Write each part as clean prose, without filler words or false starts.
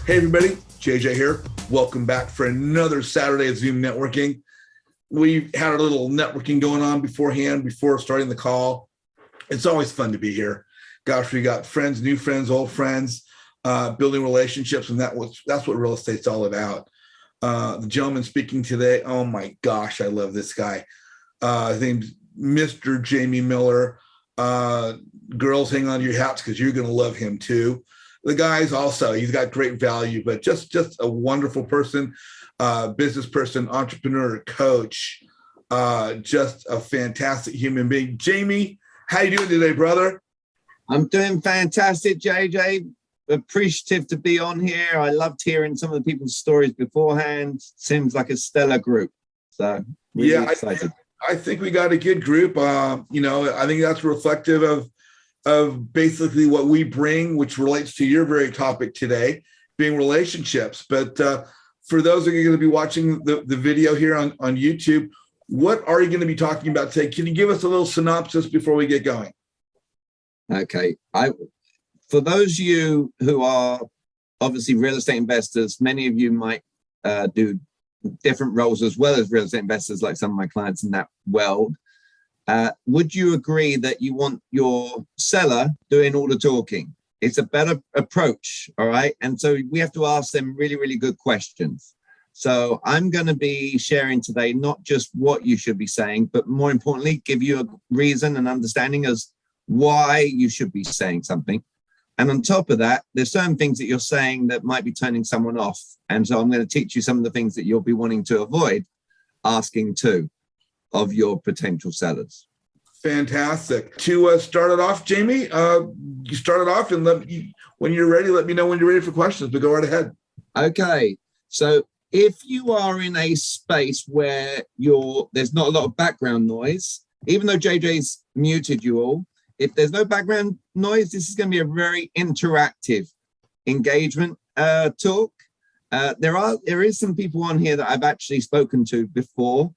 Hey everybody, JJ here. Welcome back for another Saturday of Zoom networking. We had a little networking going on beforehand, before starting the call. It's always fun to be here. Gosh, we got friends, new friends, old friends, building relationships, and that's what real estate's all about. The gentleman speaking today, oh my gosh, I love this guy. His name's Mr. Jamie Miller. Girls, hang on to your hats because you're going to love him too. The guy's also, he's got great value, but just a wonderful person, business person, entrepreneur, coach, just a fantastic human being. Jamie, how you doing today, brother? I'm doing fantastic, JJ. Appreciative to be on here. I loved hearing some of the people's stories beforehand. Seems like a stellar group. So really excited. I think we got a good group. I think that's reflective of basically what we bring, which relates to your very topic today, being relationships. But for those of you going to be watching the video here on YouTube, what are you going to be talking about today? Can you give us a little synopsis before we get going? Okay. For those of you who are obviously real estate investors, many of you might do different roles as well as real estate investors, like some of my clients in that world. Would you agree that you want your seller doing all the talking? It's a better approach, all right? And so we have to ask them really, really good questions. So I'm going to be sharing today not just what you should be saying, but more importantly, give you a reason and understanding as why you should be saying something. And on top of that, there's certain things that you're saying that might be turning someone off. And so I'm going to teach you some of the things that you'll be wanting to avoid asking too of your potential sellers. Fantastic. To start it off, Jamie, you start it off, and when you're ready, let me know when you're ready for questions, but go right ahead. Okay. So if you are in a space where there's not a lot of background noise, even though JJ's muted you all, if there's no background noise, this is going to be a very interactive engagement talk. There is some people on here that I've actually spoken to before,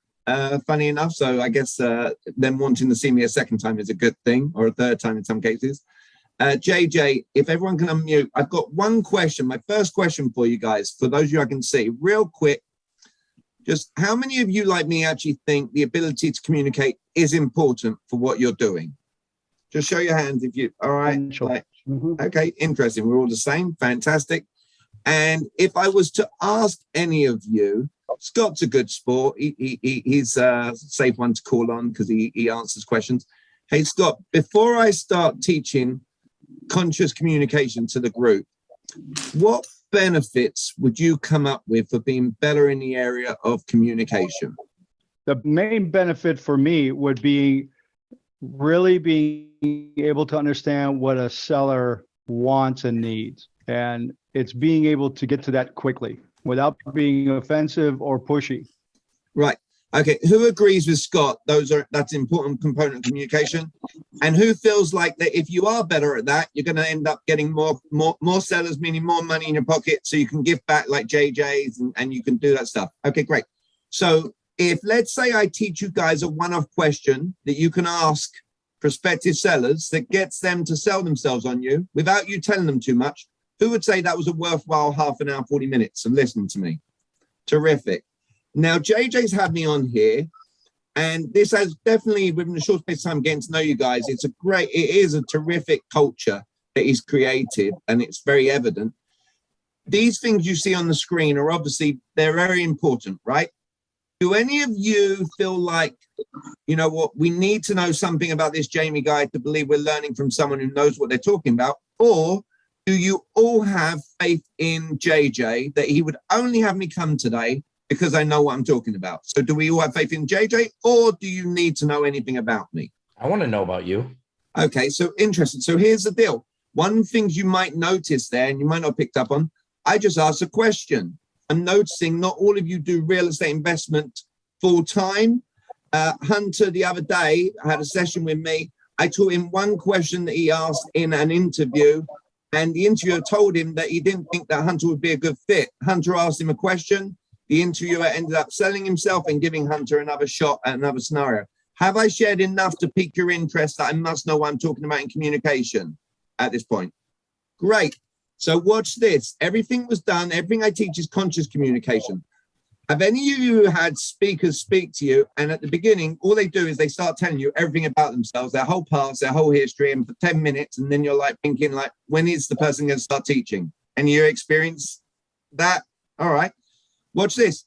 funny enough. So I guess them wanting to see me a second time is a good thing, or a third time in some cases. JJ, if everyone can unmute, I've got one question. My first question for you guys, for those of you I can see, real quick, just how many of you like me actually think the ability to communicate is important for what you're doing? Just show your hands if you, all right. Sure. Okay, interesting. We're all the same. Fantastic. And if I was to ask any of you, Scott's a good sport. He's a safe one to call on because he answers questions. Hey, Scott, before I start teaching conscious communication to the group, what benefits would you come up with for being better in the area of communication? The main benefit for me would be really being able to understand what a seller wants and needs. And it's being able to get to that quickly without being offensive or pushy. Right. Okay. Who agrees with Scott? That's an important component of communication. And who feels like that if you are better at that, you're going to end up getting more sellers, meaning more money in your pocket, so you can give back like JJ's and you can do that stuff. Okay, great. So if let's say I teach you guys a one-off question that you can ask prospective sellers that gets them to sell themselves on you without you telling them too much, who would say that was a worthwhile half an hour, 40 minutes of listening to me? Terrific. Now, JJ's had me on here, and this has definitely, within a short space of time, getting to know you guys, it is a terrific culture that he's created, and it's very evident. These things you see on the screen are obviously, they're very important, right? Do any of you feel like, you know what, we need to know something about this Jamie guy to believe we're learning from someone who knows what they're talking about? Or do you all have faith in JJ that he would only have me come today because I know what I'm talking about? So do we all have faith in JJ, or do you need to know anything about me? I want to know about you. Okay, so interesting. So here's the deal. One thing you might notice there, and you might not have picked up on, I just asked a question. I'm noticing not all of you do real estate investment full time. Hunter, the other day, had a session with me. I taught him one question that he asked in an interview, and the interviewer told him that he didn't think that Hunter would be a good fit. Hunter asked him a question. The interviewer ended up selling himself and giving Hunter another shot at another scenario. Have I shared enough to pique your interest that I must know what I'm talking about in communication at this point? Great. So watch this. Everything was done. Everything I teach is conscious communication. Have any of you had speakers speak to you, and at the beginning, all they do is they start telling you everything about themselves, their whole past, their whole history, and for 10 minutes, and then you're like thinking, like, when is the person going to start teaching? And you experience that? All right. Watch this.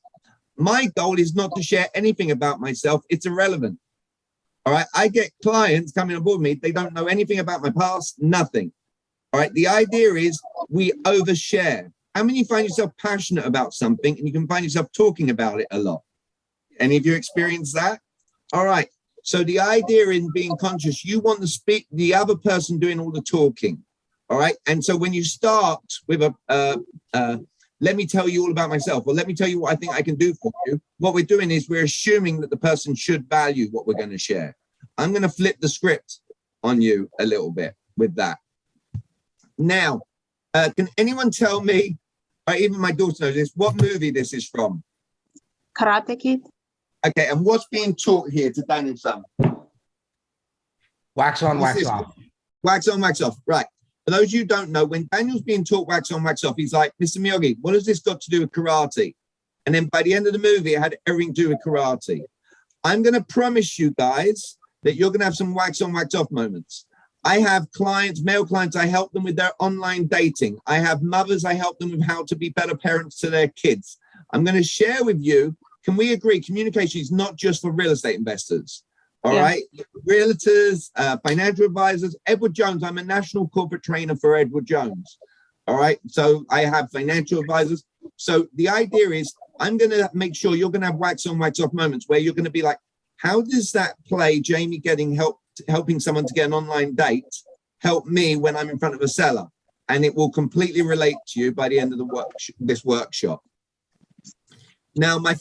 My goal is not to share anything about myself. It's irrelevant. All right. I get clients coming on board with me. They don't know anything about my past, nothing. All right. The idea is we overshare. How many find yourself passionate about something and you can find yourself talking about it a lot? Any of you experience that? All right. So the idea in being conscious, you want to speak the other person doing all the talking. All right. And so when you start with let me tell you all about myself, or let me tell you what I think I can do for you, what we're doing is we're assuming that the person should value what we're going to share. I'm going to flip the script on you a little bit with that. Now, can anyone tell me, even my daughter knows this, what movie this is from? Karate Kid. Okay, and what's being taught here to Daniel's son? Wax on, wax off. Wax on, wax off. Right. For those of you who don't know, when Daniel's being taught wax on, wax off, he's like, Mr. Miyagi, what has this got to do with karate? And then by the end of the movie, it had everything to do with karate. I'm going to promise you guys that you're going to have some wax on, wax off moments. I have clients, male clients, I help them with their online dating. I have mothers, I help them with how to be better parents to their kids. I'm going to share with you, can we agree, communication is not just for real estate investors, all right? Realtors, financial advisors, Edward Jones, I'm a national corporate trainer for Edward Jones, all right? So I have financial advisors. So the idea is I'm going to make sure you're going to have wax on, wax off moments where you're going to be like, how does that play, Jamie getting helping someone to get an online date, help me when I'm in front of a seller? And it will completely relate to you by the end of this workshop. Now, I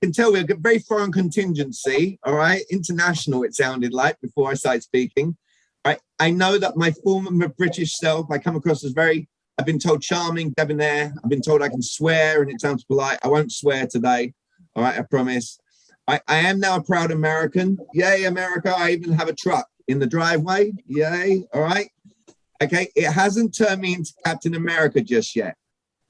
can tell we're a very foreign contingency, all right? International, it sounded like, before I started speaking. All right? I know that my former British self, I come across as I've been told charming, debonair. I've been told I can swear and it sounds polite. I won't swear today, all right, I promise. I am now a proud American. Yay, America. I even have a truck in the driveway. Yay. All right. Okay. It hasn't turned me into Captain America just yet.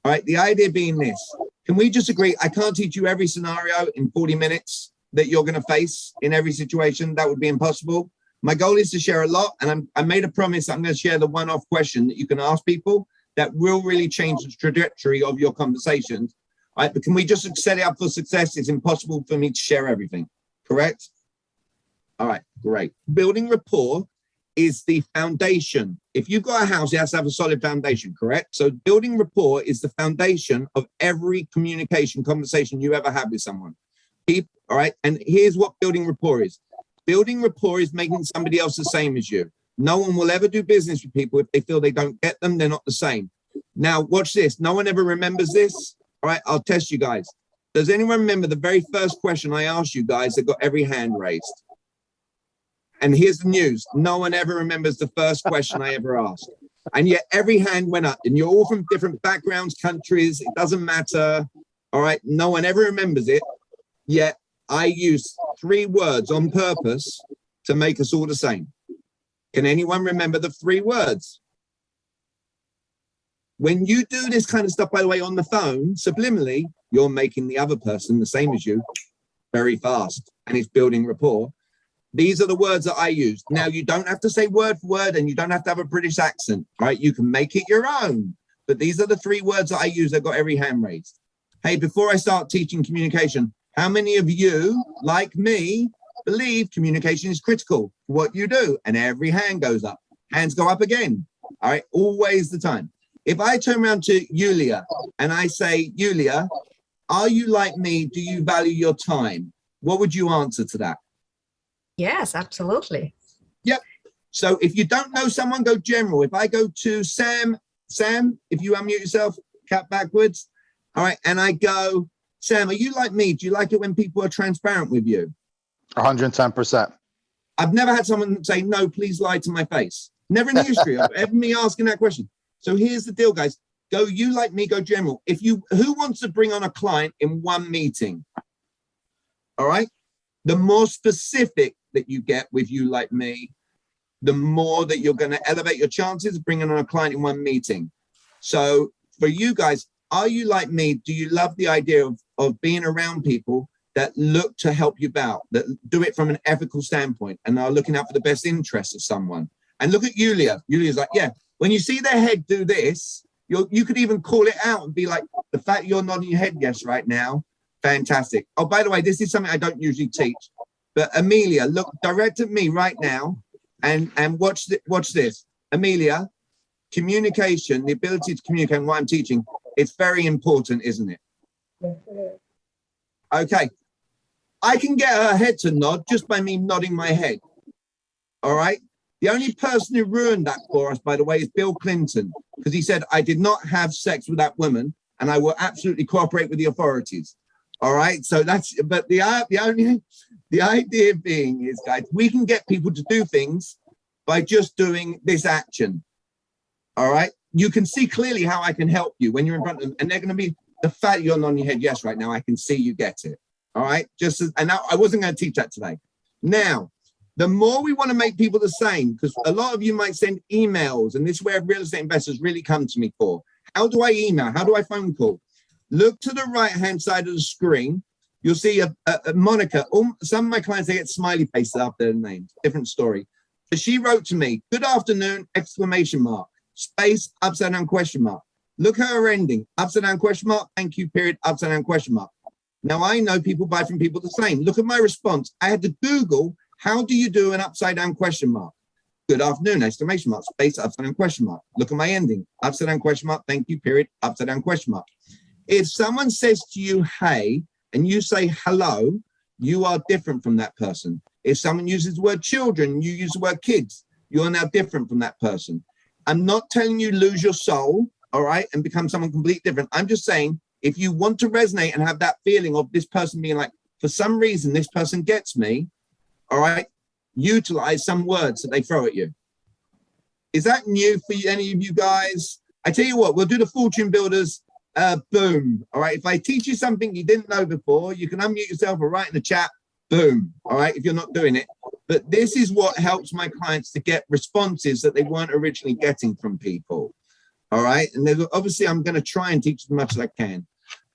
All right. The idea being this. Can we just agree? I can't teach you every scenario in 40 minutes that you're going to face in every situation. That would be impossible. My goal is to share a lot. And I made a promise. I'm going to share the one-off question that you can ask people that will really change the trajectory of your conversations. All right, but can we just set it up for success? It's impossible for me to share everything, correct? All right, great. Building rapport is the foundation. If you've got a house, it has to have a solid foundation, correct? So building rapport is the foundation of every communication conversation you ever have with someone. All right, and here's what building rapport is. Building rapport is making somebody else the same as you. No one will ever do business with people if they feel they don't get them, they're not the same. Now, watch this. No one ever remembers this. All right, I'll test you guys. Does anyone remember the very first question I asked you guys that got every hand raised? And here's the news. No one ever remembers the first question I ever asked. And yet every hand went up. And you're all from different backgrounds, countries. It doesn't matter. All right, no one ever remembers it. Yet I used 3 words on purpose to make us all the same. Can anyone remember the 3 words? When you do this kind of stuff, by the way, on the phone, subliminally, you're making the other person the same as you very fast, and it's building rapport. These are the words that I use. Now, you don't have to say word for word, and you don't have to have a British accent, right? You can make it your own, but these are the 3 words that I use that got every hand raised. Hey, before I start teaching communication, how many of you, like me, believe communication is critical for what you do? And every hand goes up. Hands go up again. All right, always the time. If I turn around to Yulia and I say, Yulia, are you like me? Do you value your time? What would you answer to that? Yes, absolutely. Yep. So if you don't know someone, go general. If I go to Sam, if you unmute yourself, cap backwards. All right. And I go, Sam, are you like me? Do you like it when people are transparent with you? 110%. I've never had someone say, no, please lie to my face. Never in the history of ever me asking that question. So here's the deal, guys. Go you like me, go general. Who wants to bring on a client in one meeting? All right. The more specific that you get with you like me, the more that you're going to elevate your chances of bringing on a client in one meeting. So for you guys, are you like me? Do you love the idea of being around people that look to help you out, that do it from an ethical standpoint and are looking out for the best interests of someone? And look at Yulia. Yulia's like, yeah, when you see their head do this, you could even call it out and be like, the fact you're nodding your head yes right now, fantastic. Oh, by the way, this is something I don't usually teach, but Amelia, look direct at me right now and watch this. Amelia, communication, the ability to communicate what I'm teaching, it's very important, isn't it? Yes, it is. Okay. I can get her head to nod just by me nodding my head. All right. The only person who ruined that for us, by the way, is Bill Clinton, because he said, I did not have sex with that woman and I will absolutely cooperate with the authorities. All right. So that's, but the idea being is, guys, we can get people to do things by just doing this action. All right. You can see clearly how I can help you when you're in front of them, and they're going to be the fact you're nodding your head yes right now. I can see you get it. All right. Just as, and now I wasn't going to teach that today. Now, the more we want to make people the same, because a lot of you might send emails, and this is where real estate investors really come to me for. How do I email? How do I phone call? Look to the right-hand side of the screen. You'll see a Monica. Some of my clients, they get smiley faces after their names. Different story. But she wrote to me, good afternoon, exclamation mark, space, upside down question mark. Look at her ending, upside down question mark, thank you, period, upside down question mark. Now, I know people buy from people the same. Look at my response. I had to Google, how do you do an upside down question mark? Good afternoon, exclamation mark, space, upside down question mark. Look at my ending, upside down question mark, thank you, period, upside down question mark. If someone says to you, hey, and you say hello, you are different from that person. If someone uses the word children, you use the word kids, you are now different from that person. I'm not telling you lose your soul, all right, and become someone completely different. I'm just saying, if you want to resonate and have that feeling of this person being like, for some reason, this person gets me, all right, utilize some words that they throw at you. Is that new for any of you guys? I tell you what, we'll do the fortune builders. Boom. All right. If I teach you something you didn't know before, you can unmute yourself or write in the chat. Boom. All right. If you're not doing it. But this is what helps my clients to get responses that they weren't originally getting from people. All right. And obviously, I'm going to try and teach as much as I can.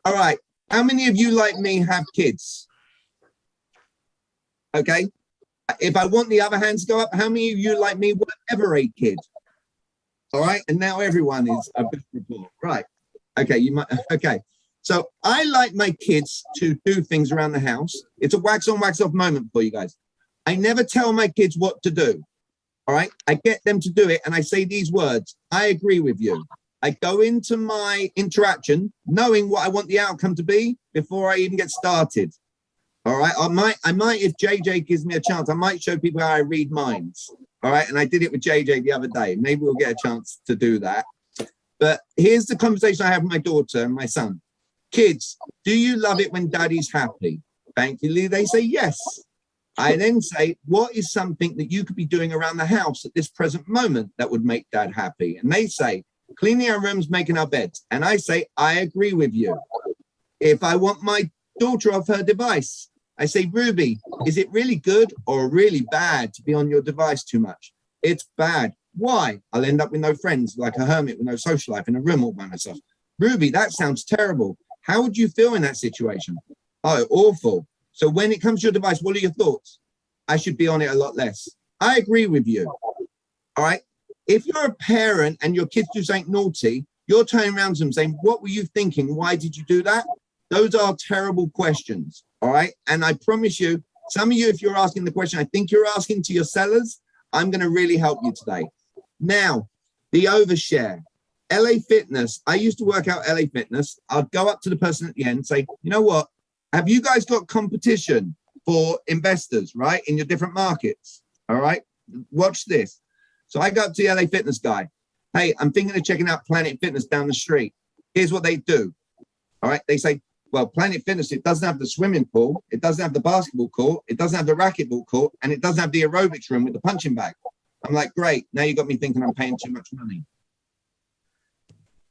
All right. How many of you, like me, have kids? Okay. If I want the other hands to go up, how many of you, like me, were ever a kid? All right. And now everyone is a good report. Right. Okay. You might. Okay. So I like my kids to do things around the house. It's a wax on, wax off moment for you guys. I never tell my kids what to do. All right. I get them to do it. And I say these words. I agree with you. I go into my interaction knowing what I want the outcome to be before I even get started. All right. I might, if JJ gives me a chance, I might show people how I read minds. All right. And I did it with JJ the other day. Maybe we'll get a chance to do that. But here's the conversation I have with my daughter and my son. Kids, do you love it when daddy's happy? Thankfully, they say yes. I then say, what is something that you could be doing around the house at this present moment that would make dad happy? And they say, cleaning our rooms, making our beds. And I say, I agree with you. If I want my daughter off her device, I say, Ruby, is it really good or really bad to be on your device too much? It's bad. Why? I'll end up with no friends, like a hermit with no social life in a room all by myself. Ruby, that sounds terrible. How would you feel in that situation? Oh, awful. So when it comes to your device, what are your thoughts? I should be on it a lot less. I agree with you. All right. If you're a parent and your kids do something naughty, you're turning around to them saying, what were you thinking? Why did you do that? Those are terrible questions. All right. And I promise you, some of you, if you're asking the question I think you're asking to your sellers, I'm going to really help you today. Now, the overshare. LA Fitness. I used to work out LA Fitness. I'd go up to the person at the end and say, you know what? Have you guys got competition for investors, right? In your different markets. All right. Watch this. So I go up to the LA Fitness guy. Hey, I'm thinking of checking out Planet Fitness down the street. Here's what they do. All right. They say, well, Planet Fitness, it doesn't have the swimming pool. It doesn't have the basketball court. It doesn't have the racquetball court. And it doesn't have the aerobics room with the punching bag. I'm like, great. Now you got me thinking I'm paying too much money.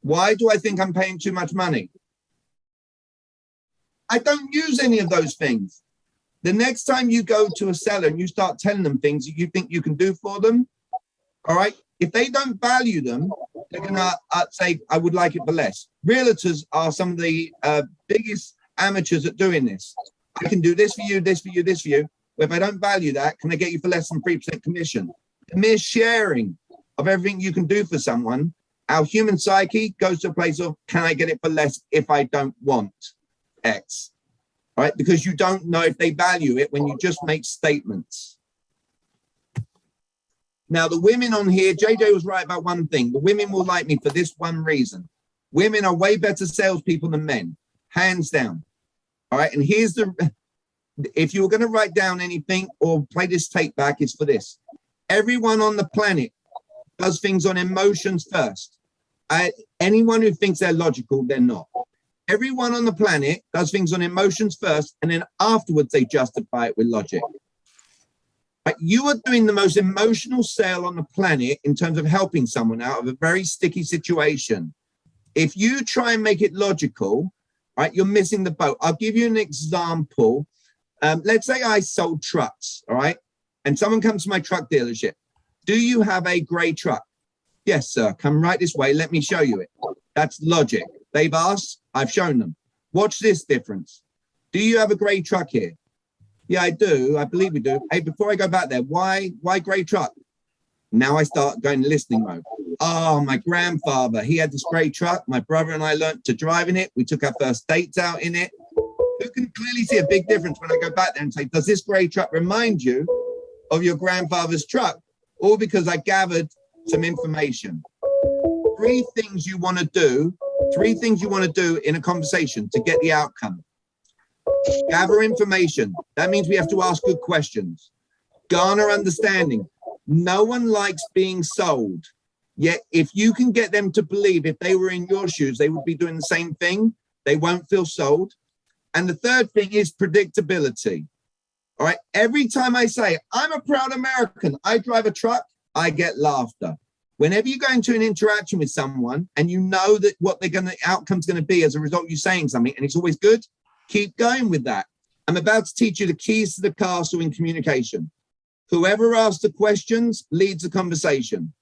Why do I think I'm paying too much money? I don't use any of those things. The next time you go to a seller and you start telling them things that you think you can do for them, all right, if they don't value them, they're gonna say, I would like it for less. Realtors are some of the biggest amateurs at doing this. I can do this for you, this for you, this for you. Well, if I don't value that, can I get you for less than 3% commission? The mere sharing of everything you can do for someone, our human psyche goes to a place of, can I get it for less if I don't want X? Right? Because you don't know if they value it when you just make statements. Now, the women on here, JJ was right about one thing. The women will like me for this one reason. Women are way better salespeople than men, hands down. All right. And here's if you were going to write down anything or play this tape back, it's for this. Everyone on the planet does things on emotions first. Anyone who thinks they're logical, they're not. Everyone on the planet does things on emotions first, and then afterwards they justify it with logic. But you are doing the most emotional sale on the planet in terms of helping someone out of a very sticky situation. If you try and make it logical, right, you're missing the boat. I'll give you an example. Let's say I sold trucks, all right? And someone comes to my truck dealership. Do you have a gray truck? Yes, sir. Come right this way. Let me show you it. That's logic. They've asked. I've shown them. Watch this difference. Do you have a gray truck here? Yeah, I do. I believe we do. Hey, before I go back there, why gray truck? Now I start going listening mode. Oh, my grandfather, he had this gray truck. My brother and I learned to drive in it. We took our first dates out in it. You can clearly see a big difference when I go back there and say, does this gray truck remind you of your grandfather's truck? Or because I gathered some information. Three things you want to do in a conversation to get the outcome. Gather information. That means we have to ask good questions. Garner understanding. No one likes being sold. Yet if you can get them to believe if they were in your shoes, they would be doing the same thing, they won't feel sold. And the third thing is predictability. All right. Every time I say, I'm a proud American, I drive a truck, I get laughter. Whenever you go into an interaction with someone and you know that what the outcome's going to be as a result of you saying something, and it's always good, keep going with that. I'm about to teach you the keys to the castle in communication. Whoever asks the questions leads the conversation.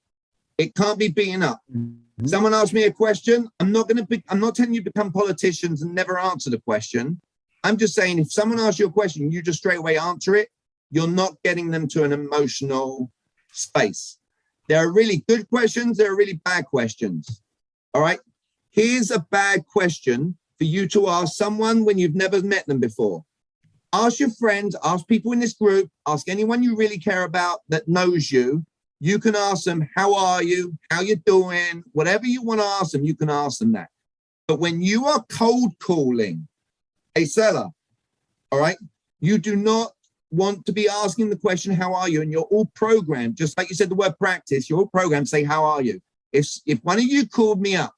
It can't be beaten up. Someone asked me a question. I'm not telling you to become politicians and never answer the question. I'm just saying if someone asks you a question, you just straight away answer it. You're not getting them to an emotional space. There are really good questions. There are really bad questions. All right. Here's a bad question for you to ask someone when you've never met them before. Ask your friends, ask people in this group, ask anyone you really care about that knows you. You can ask them, how are you? How you doing? Whatever you want to ask them, you can ask them that. But when you are cold calling a seller, all right, you do not want to be asking the question, how are you? And you're all programmed, just like you said the word practice, you're all programmed to say, how are you? If one of you called me up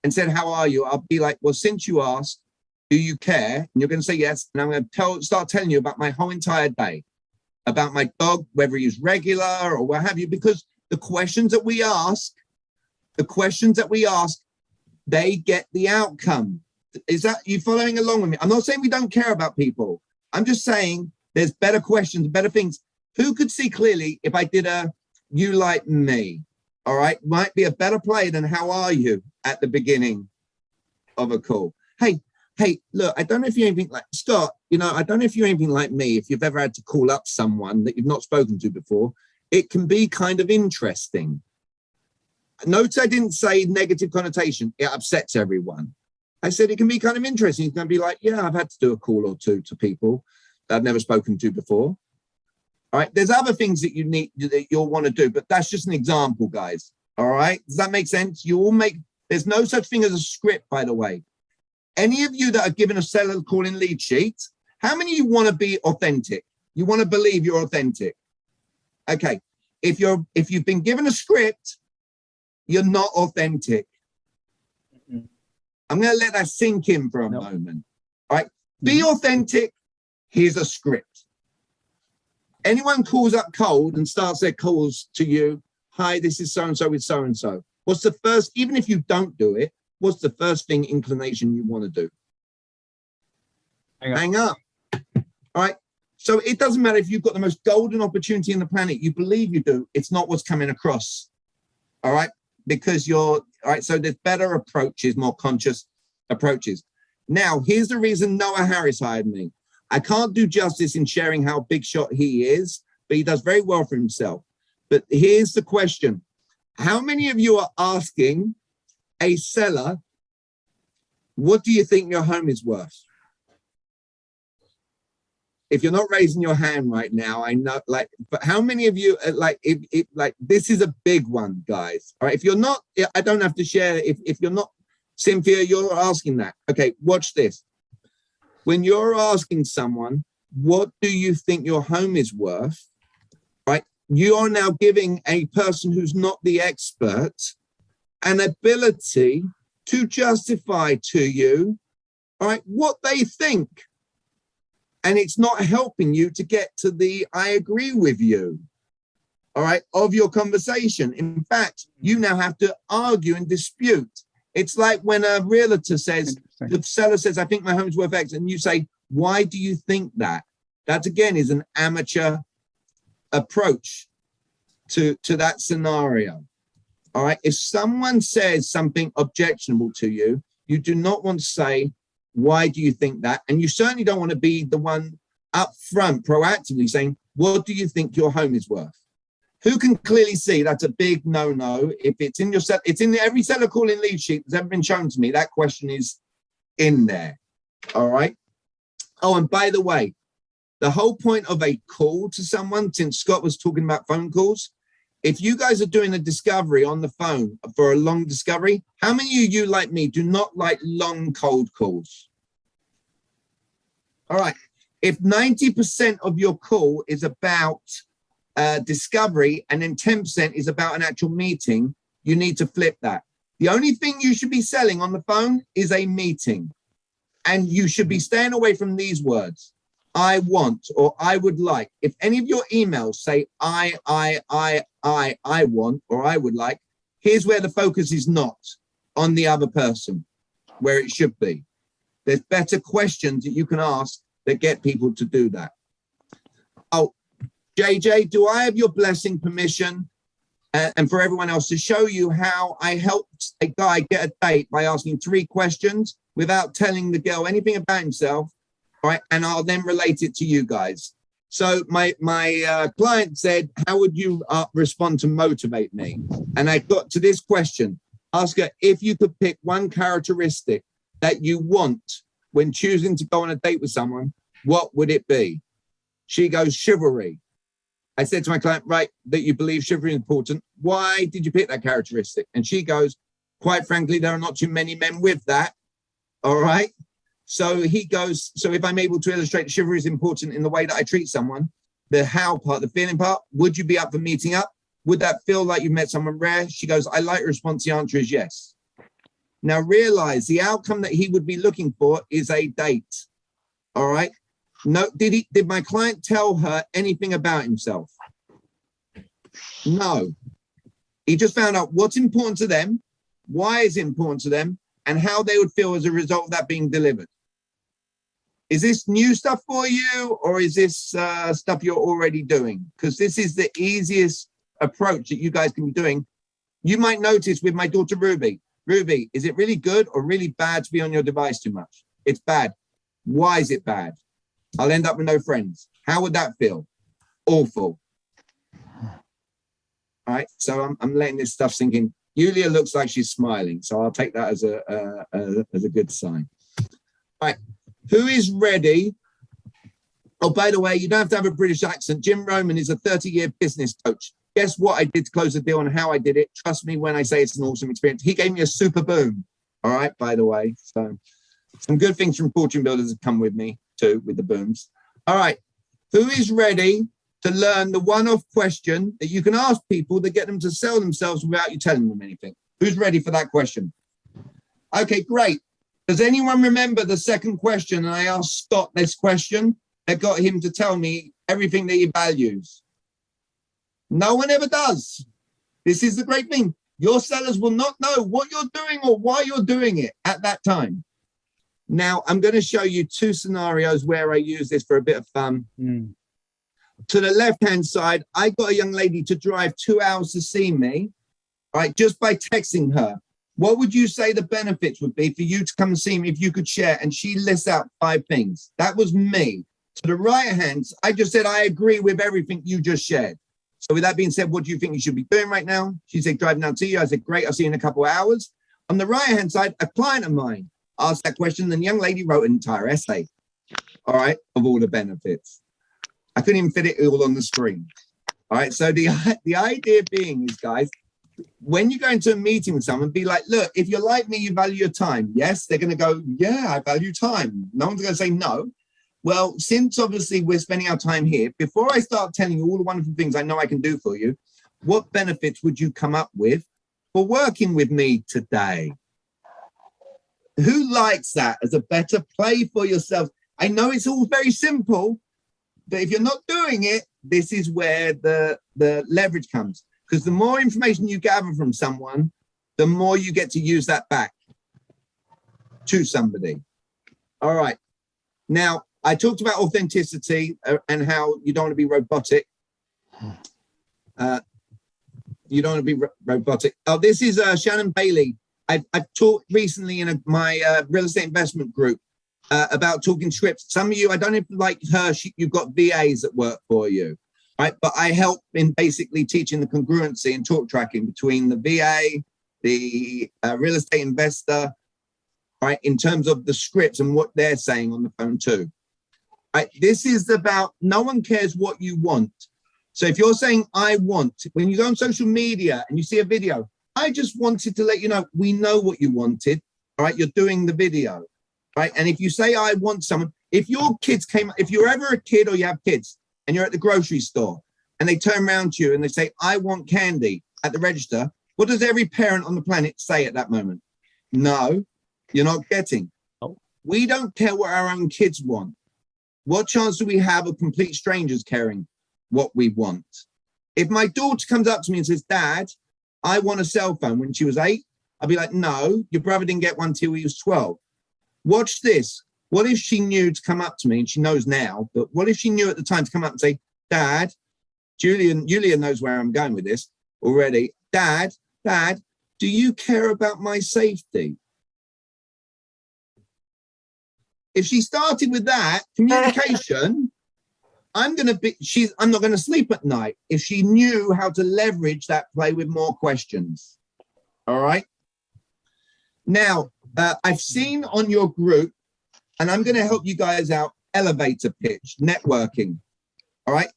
and said, how are you? I'll be like, well, since you asked, do you care? And you're going to say yes. And I'm going to start telling you about my whole entire day, about my dog, whether he's regular or what have you, because the questions that we ask, they get the outcome. Is that you following along with me? I'm not saying we don't care about people. I'm just saying there's better questions, better things. Who could see clearly if I did a you like me? All right, might be a better play than how are you at the beginning of a call. Hey, look, I don't know if you're anything like Scott, I don't know if you're anything like me, if you've ever had to call up someone that you've not spoken to before, it can be kind of interesting. Notice I didn't say negative connotation. It upsets everyone. I said it can be kind of interesting. It's going to be like, yeah, I've had to do a call or two to people that I've never spoken to before. All right. There's other things that you'll want to do, but that's just an example, guys. All right. Does that make sense? There's no such thing as a script, by the way. Any of you that are given a seller call in lead sheet, how many of you want to be authentic? You want to believe you're authentic? Okay. If you've been given a script, you're not authentic. I'm going to let that sink in for a moment. All right. Be authentic. Here's a script. Anyone calls up cold and starts their calls to you. Hi, this is so-and-so with so-and-so. What's the first, even if you don't do it, what's the first inclination you want to do? Hang up. All right. So it doesn't matter if you've got the most golden opportunity in the planet. You believe you do. It's not what's coming across. All right. Because you're All right, so there's better approaches, more conscious approaches. Now, here's the reason Noah Harris hired me. I can't do justice in sharing how big shot he is, but he does very well for himself. But here's the question. How many of you are asking a seller, what do you think your home is worth? If you're not raising your hand right now, I know, like, but how many of you, like, this is a big one, guys. All right, if you're not, I don't have to share. If you're not, Cynthia, you're asking that. Okay, watch this. When you're asking someone, what do you think your home is worth? Right, you are now giving a person who's not the expert an ability to justify to you, all right, what they think. And it's not helping you to get to the I agree with you, all right, of your conversation. In fact, you now have to argue and dispute. It's like when a realtor says, the seller says, I think my home's worth X, and you say, why do you think that? That, again, is an amateur approach to that scenario, all right? If someone says something objectionable to you, you do not want to say, why do you think that? And you certainly don't want to be the one up front proactively saying, what do you think your home is worth? Who can clearly see that's a big no-no? If it's in your set, it's in every seller calling lead sheet that's ever been shown to me. That question is in there. All right. Oh, and by the way, the whole point of a call to someone, since Scott was talking about phone calls, if you guys are doing a discovery on the phone for a long discovery, how many of you, like me, do not like long cold calls? All right. If 90% of your call is about discovery and then 10% is about an actual meeting, you need to flip that. The only thing you should be selling on the phone is a meeting. And you should be staying away from these words. I want, or I would like. If any of your emails say I want, or I would like, here's where the focus is not on the other person, where it should be. There's better questions that you can ask that get people to do that. Oh, JJ, do I have your blessing, permission, and for everyone else to show you how I helped a guy get a date by asking 3 questions without telling the girl anything about himself? All right, and I'll then relate it to you guys. So my client said, how would you respond to motivate me? And I got to this question. Ask her, if you could pick one characteristic that you want when choosing to go on a date with someone, what would it be? She goes, chivalry. I said to my client, right, that you believe chivalry is important. Why did you pick that characteristic? And she goes, quite frankly, there are not too many men with that. All right. So he goes, so if I'm able to illustrate chivalry is important in the way that I treat someone, the how part, the feeling part, would you be up for meeting up? Would that feel like you've met someone rare? She goes, I like your response. The answer is yes. Now realize the outcome that he would be looking for is a date. All right. No, did my client tell her anything about himself? No. He just found out what's important to them, why it's important to them, and how they would feel as a result of that being delivered. Is this new stuff for you, or is this stuff you're already doing? Because this is the easiest approach that you guys can be doing. You might notice with my daughter, Ruby, is it really good or really bad to be on your device too much? It's bad. Why is it bad? I'll end up with no friends. How would that feel? Awful. All right, so I'm letting this stuff sink in. Yulia looks like she's smiling, so I'll take that as a good sign. All right, who is ready? Oh, by the way, you don't have to have a British accent. Jim Roman is a 30-year business coach. Guess what I did to close the deal and how I did it? Trust me when I say it's an awesome experience. He gave me a super boom. All right, by the way. So some good things from fortune builders have come with me too, with the booms. All right, who is ready to learn the one-off question that you can ask people to get them to sell themselves without you telling them anything? Who's ready for that question? Okay, great. Does anyone remember the second question? And I asked Scott this question that got him to tell me everything that he values. No one ever does. This is the great thing. Your sellers will not know what you're doing or why you're doing it at that time. Now, I'm going to show you 2 scenarios where I use this for a bit of fun. To the left-hand side, I got a young lady to drive 2 hours to see me, right, just by texting her. What would you say the benefits would be for you to come and see me if you could share? And she lists out 5 things. That was me. To the right hand, I just said, I agree with everything you just shared. So with that being said, what do you think you should be doing right now? She said, driving down to you. I said, great, I'll see you in a couple of hours. On the right hand side, a client of mine asked that question, and the young lady wrote an entire essay, all right, of all the benefits. I couldn't even fit it all on the screen. All right, so the idea being is, guys, when you go into a meeting with someone, be like, look, if you're like me, you value your time. Yes, they're going to go, yeah, I value time. No one's going to say no. Well, since obviously we're spending our time here, before I start telling you all the wonderful things I know I can do for you, what benefits would you come up with for working with me today? Who likes that as a better play for yourself? I know it's all very simple, but if you're not doing it, this is where the leverage comes. Because the more information you gather from someone, the more you get to use that back to somebody. All right. Now, I talked about authenticity and how you don't want to be robotic. You don't want to be robotic. Oh, this is Shannon Bailey. I've talked recently in my real estate investment group about talking scripts. Some of you, I don't know if like her, you've got VAs that work for you, right? But I help in basically teaching the congruency and talk tracking between the VA, the real estate investor, right? In terms of the scripts and what they're saying on the phone too. Right? This is about, no one cares what you want. So if you're saying, I want, when you go on social media and you see a video, I just wanted to let you know, we know what you wanted. All right. You're doing the video. Right. And if you say, I want someone, if your kids came, if you're ever a kid or you have kids and you're at the grocery store and they turn around to you and they say, I want candy at the register, what does every parent on the planet say at that moment? No, you're not getting. Oh. We don't care what our own kids want. What chance do we have of complete strangers caring what we want? If my daughter comes up to me and says, Dad, I want a cell phone when she was 8, I'll be like, no, your brother didn't get one till he was 12. Watch this. What if she knew to come up to me, and she knows now, but what if she knew at the time to come up and say, Dad, Julian knows where I'm going with this already. Dad, do you care about my safety? If she started with that communication, I'm not going to sleep at night if she knew how to leverage that play with more questions. All right. Now, I've seen on your group, and I'm going to help you guys out, elevator pitch, networking. All right.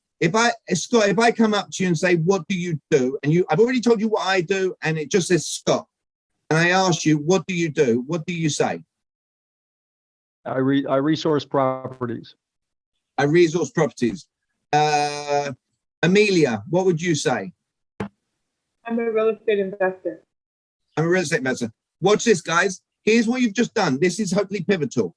Scott, if I come up to you and say, what do you do? And I've already told you what I do, and it just says Scott. And I ask you, what do you do? What do you say? I resource properties. I resource properties. Amelia, what would you say? I'm a real estate investor. I'm a real estate investor. Watch this, guys. Here's what you've just done. This is hopefully pivotal.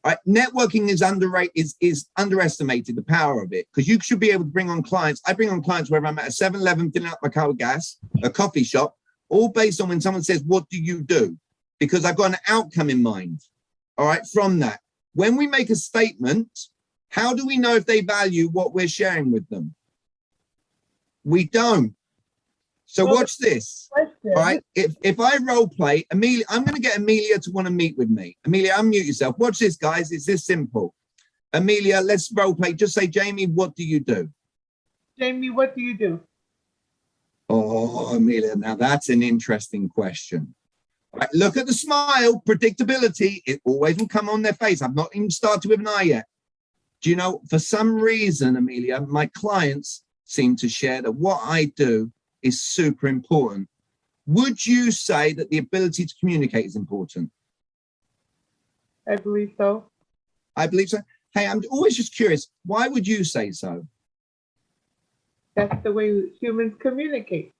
All right, networking is underestimated, the power of it, because you should be able to bring on clients. I bring on clients whether I'm at a 7-Eleven filling up my car with gas, a coffee shop, all based on when someone says, what do you do? Because I've got an outcome in mind. All right, from that. When we make a statement, how do we know if they value what we're sharing with them? We don't. So watch this. All right. If I role play, Amelia, I'm going to get Amelia to want to meet with me. Amelia, unmute yourself. Watch this, guys. It's this simple. Amelia, let's role play. Just say, Jamie, what do you do? Jamie, what do you do? Oh, Amelia, now that's an interesting question. All right, look at the smile, predictability. It always will come on their face. I've not even started with an eye yet. Do you know, for some reason, Amelia, my clients seem to share that what I do is super important. Would you say that the ability to communicate is important? I believe so. I believe so. Hey, I'm always just curious. Why would you say so? That's the way humans communicate.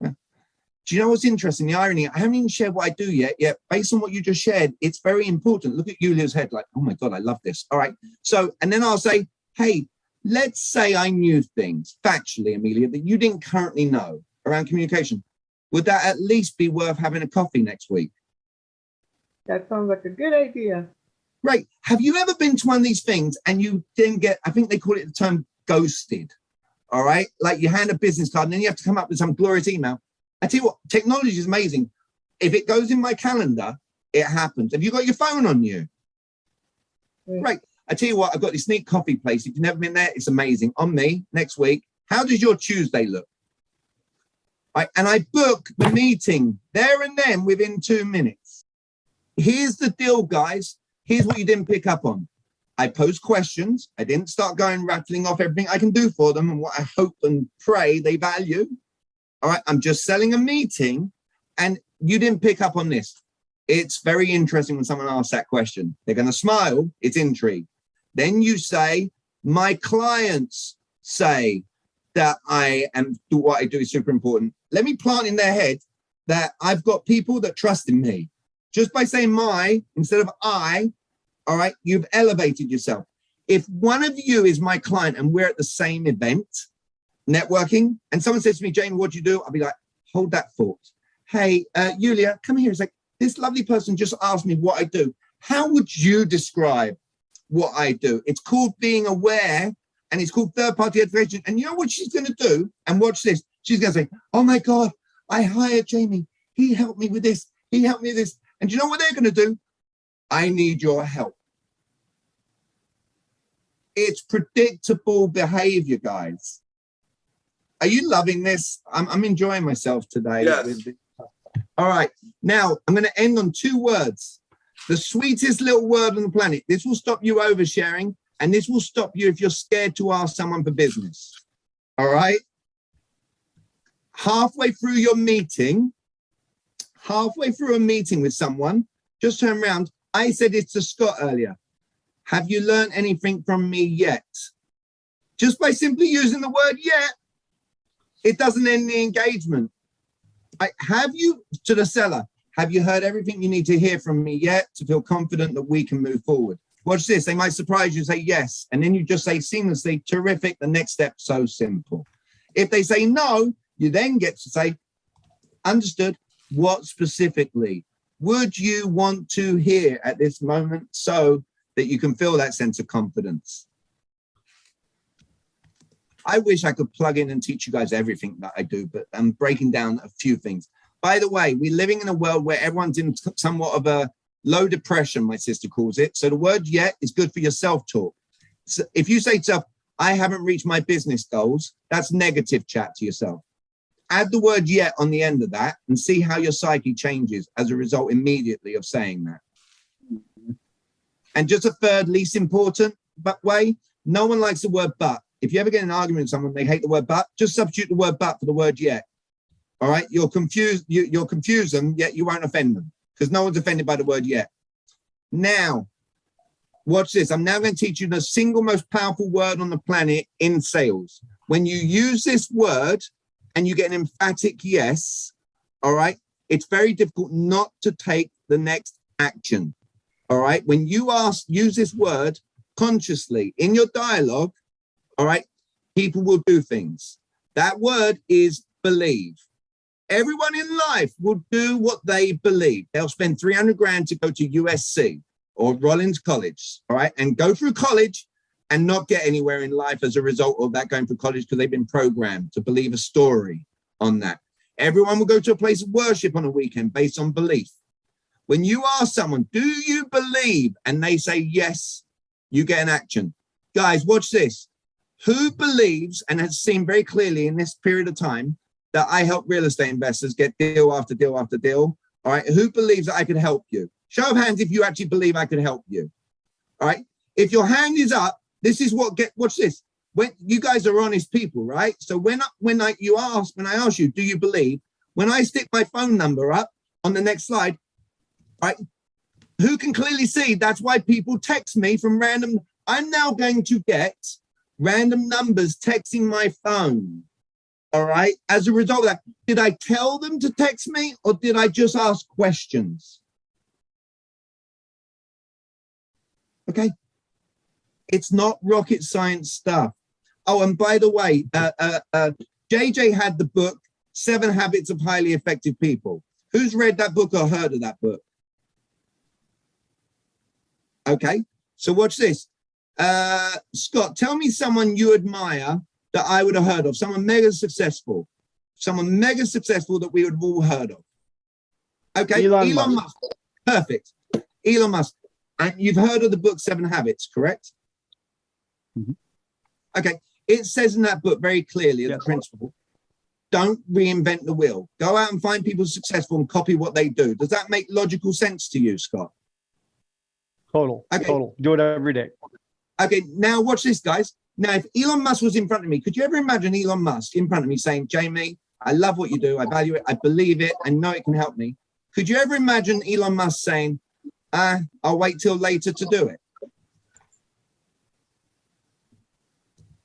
Do you know what's interesting? The irony, I haven't even shared what I do yet. Based on what you just shared, it's very important. Look at Yulia's head like, oh my God, I love this. All right. So, and then I'll say, hey, let's say I knew things factually, Amelia, that you didn't currently know around communication. Would that at least be worth having a coffee next week? That sounds like a good idea. Right. Have you ever been to one of these things and you didn't get, I think they call it the term ghosted. All right. Like you hand a business card and then you have to come up with some glorious email. I tell you what, technology is amazing. If it goes in my calendar, it happens. Have you got your phone on you? Great. I tell you what, I've got this neat coffee place. If you've never been there, it's amazing. On me next week. How does your Tuesday look? And I book the meeting there and then within 2 minutes. Here's the deal, guys. Here's what you didn't pick up on. I pose questions. I didn't start going rattling off everything I can do for them and what I hope and pray they value. All right. I'm just selling a meeting, and you didn't pick up on this. It's very interesting when someone asks that question. They're going to smile. It's intrigue. Then you say, my clients say that what I do is super important. Let me plant in their head that I've got people that trust in me. Just by saying my instead of I, all right, you've elevated yourself. If one of you is my client and we're at the same event, networking, and someone says to me, Jamie, what do you do? I'll be like, hold that thought. Hey, Yulia, come here. It's like, this lovely person just asked me what I do. How would you describe what I do? It's called being aware, and it's called third-party education. And you know what she's going to do? And watch this. She's going to say, oh, my God, I hired Jamie. He helped me with this. He helped me with this. And you know what they're going to do? I need your help. It's predictable behavior, guys. Are you loving this? I'm enjoying myself today. Yes. All right. Now, I'm going to end on 2 words. The sweetest little word on the planet. This will stop you oversharing, and this will stop you if you're scared to ask someone for business. All right? Halfway through your meeting, halfway through a meeting with someone, just turn around. I said it to Scott earlier. Have you learned anything from me yet? Just by simply using the word yet, it doesn't end the engagement. Have you, to the seller, have you heard everything you need to hear from me yet to feel confident that we can move forward? Watch this. They might surprise you, say yes. And then you just say seamlessly, terrific. The next step, so simple. If they say no, you then get to say, understood. What specifically would you want to hear at this moment so that you can feel that sense of confidence? I wish I could plug in and teach you guys everything that I do, but I'm breaking down a few things. By the way, we're living in a world where everyone's in somewhat of a low depression, my sister calls it. So the word yet is good for your self-talk. So if you say to yourself, I haven't reached my business goals, that's negative chat to yourself. Add the word yet on the end of that and see how your psyche changes as a result immediately of saying that. And just a third, least important way, no one likes the word but. If you ever get in an argument with someone, they hate the word but, just substitute the word but for the word yet. All right, you'll confuse them, yet you won't offend them because no one's offended by the word yet. Now, watch this. I'm now going to teach you the single most powerful word on the planet in sales. When you use this word and you get an emphatic yes, all right, it's very difficult not to take the next action. All right, when you use this word consciously in your dialogue, all right, people will do things. That word is believe. Everyone in life will do what they believe. They'll spend 300 grand to go to USC or Rollins College, all right, and go through college and not get anywhere in life as a result of that going through college because they've been programmed to believe a story on that. Everyone will go to a place of worship on a weekend based on belief. When you ask someone, do you believe? And they say yes, you get an action. Guys, watch this. Who believes and has seen very clearly in this period of time that I help real estate investors get deal after deal after deal? All right. Who believes that I can help you? Show of hands if you actually believe I can help you. All right. If your hand is up, this is watch this. When you guys are honest people, right? So when I ask you, do you believe? When I stick my phone number up on the next slide, right? Who can clearly see that's why people text me from random. I'm now going to get random numbers texting my phone. All right. As a result of that, did I tell them to text me or did I just ask questions? Okay. It's not rocket science stuff. Oh, and by the way, JJ had the book, 7 Habits of Highly Effective People. Who's read that book or heard of that book? Okay. So watch this. Scott, tell me someone you admire that I would have heard of, someone mega successful that we would have all heard of. Okay, Elon Elon Musk. Musk. Perfect. Elon Musk. And you've heard of the book 7 Habits, correct? Mhm. Okay. It says in that book very clearly as Yes. a principle, don't reinvent the wheel. Go out and find people successful and copy what they do. Does that make logical sense to you, Scott? Total. Okay. Total. Do it every day. Okay, now watch this, guys. Now, if Elon Musk was in front of me, could you ever imagine Elon Musk in front of me saying, Jamie, I love what you do. I value it. I believe it. I know it can help me. Could you ever imagine Elon Musk saying, I'll wait till later to do it?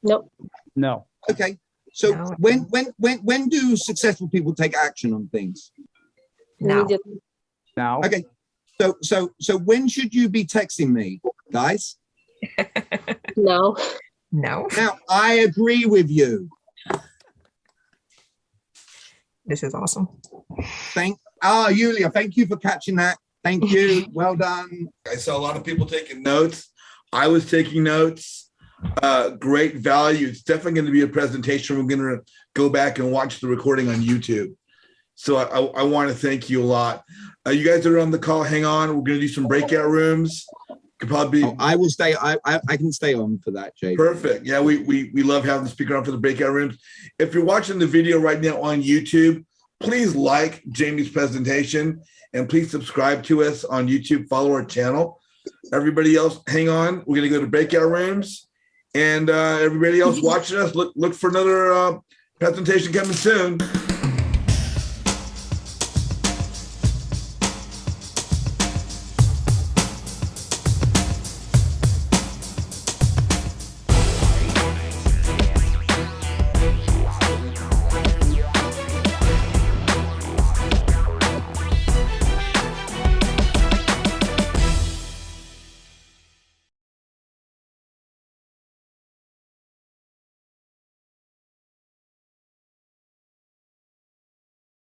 Nope. No. Okay. So No. when do successful people take action on things? No. Immediately. Now. Okay. So when should you be texting me, guys? No. No. Now, I agree with you. This is awesome. Yulia, thank you for catching that. Thank you. Well done. I saw a lot of people taking notes. I was taking notes. Great value. It's definitely going to be a presentation. We're going to go back and watch the recording on YouTube. So I want to thank you a lot. You guys that are on the call, hang on. We're going to do some breakout rooms. Could probably be I will stay. I can stay on for that, Jay. perfect. Yeah, we love having the speaker on for the breakout rooms. If you're watching the video right now on YouTube, please like Jamie's presentation and please subscribe to us on YouTube. Follow our channel. Everybody else, hang on. We're going to go to breakout rooms, and everybody else watching us, look for another presentation coming soon.